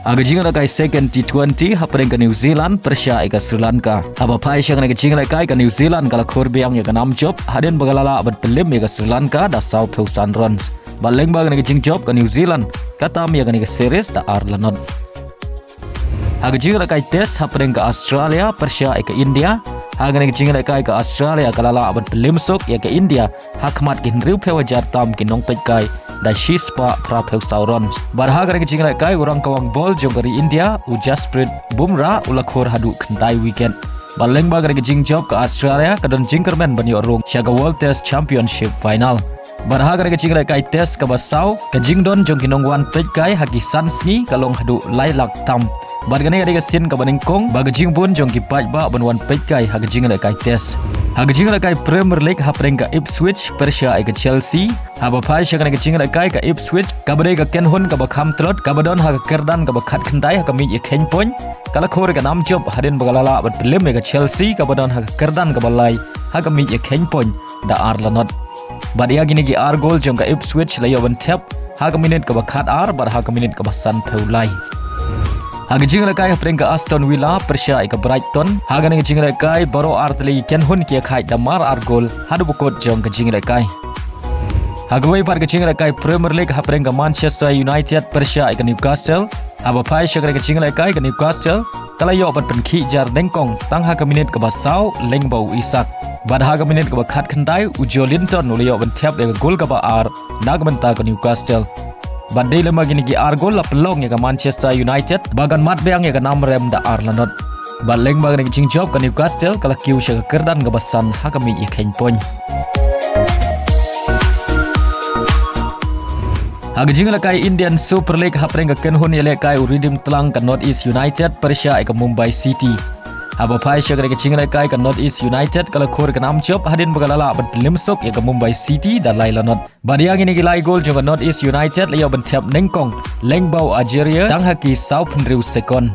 Aga jinga kai second T20 hapreng ke New Zealand Persia ika Sri Lanka. Aba pai syang ke jinga kai ke New Zealand kala korbiang ya ke nam job hadin bagalala abad pelim ya ke Sri Lanka da South Thousand runs. Baleng bag ke jing job ke New Zealand katam ya ke series da Arlanot. Aga jinga kai test hapreng ke Australia Persia ika India. Aga ke jinga kai ke Australia kalala abad pelim sok ya ke India hakmat kin riu pewajar tam kin nong pet kai da Shispa Prapel Sauron. Barhaga ke jinga kai orang kawang bol jong dari India Ujasprit Bumrah ulakhor hadu kendai weekend. Baleng bag ke jing job ke Australia kadon jingkerman banyo rong syaga World Test Championship final. Barhaga ke jinga kai test ke basau ke jingdon jong kinong wan pet kai haki sansni kalong hadu lailak tam. Bargane ke sin ke baningkong bag jing pun jong ki pai ba ban wan pet kai haki jinga kai test. Hagi jinga kai Premier League hapreng ke Ipswich Persia ke Chelsea. Haba pai syang ke jinga kai ke Ipswich kabade ke Kynhun ke bakham trot kabadon ha ke Kyrdan ke bakhat khandai ha ke mi ken point kala khor ke nam job hadin bagalala bat pelim ke Chelsea kabadon ha ke Kyrdan ke balai ha ke mi ken point da Arlanot. Badia gini ki ar goal jong ke Ipswich layo ban Thep ha ke minute ke bakhat ar bar ha ke minute ke basan thaulai. Haga jinga kai hapreng ke Aston Villa Persia ke Brighton haga nge jinga kai baro artli Kynhun ki khai damar ar gol hadu bukot jong ke jinga kai. Haga wei par ke jinga kai Premier League hapreng ke Manchester United Persia ke Newcastle aba pai syakre ke jinga kai ke Newcastle kala yo pat penki jar dengkong tang ha ke minute ke basau lengbau Isak bad ha ke minute ke bakhat khandai Ujo Linton uliyo ban Thep ke gol ke ba ar nagmenta ke Newcastle. Badai lama gini ki argol la pelong ya ke Manchester United bagan mat beang ya ke nam rem da Arlanot. Baleng bagan ke jing job ke Newcastle kala Kiew ke Kyrdan ke basan ha kami ya kain poin. Haga jing kai Indian Super League hapreng ke Kynhun ya kai uridim Tlang ke North East United Persia ke Mumbai City. Aba pai syagre ke jinga kai ke North East United kala khor ke nam job hadin bagalala ban pelim sok ya ke Mumbai City dan Lailanot. Badiang ini gilai gol jong ke North East United layo ban Thep nengkong lengbau Algeria tang haki sau penriu sekon.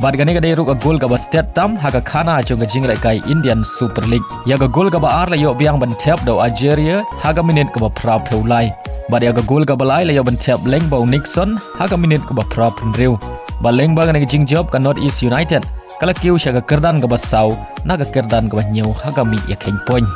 Badgani ke deru ke gol ke bastet tam haka khana jong ke jinga kai Indian Super League. Ya ke gol ke ba ar layo biang ban Thep do Algeria haga minit ke ba pra peulai. Badia ke gol ke balai layo ban Thep lengbau Nixon haga minit ke ba pra penriu. Baleng bagan ke jing job ke North East United kala Kiew ke Kyrdan ke basau naga Kyrdan ke banyo haga mi ya kain poin.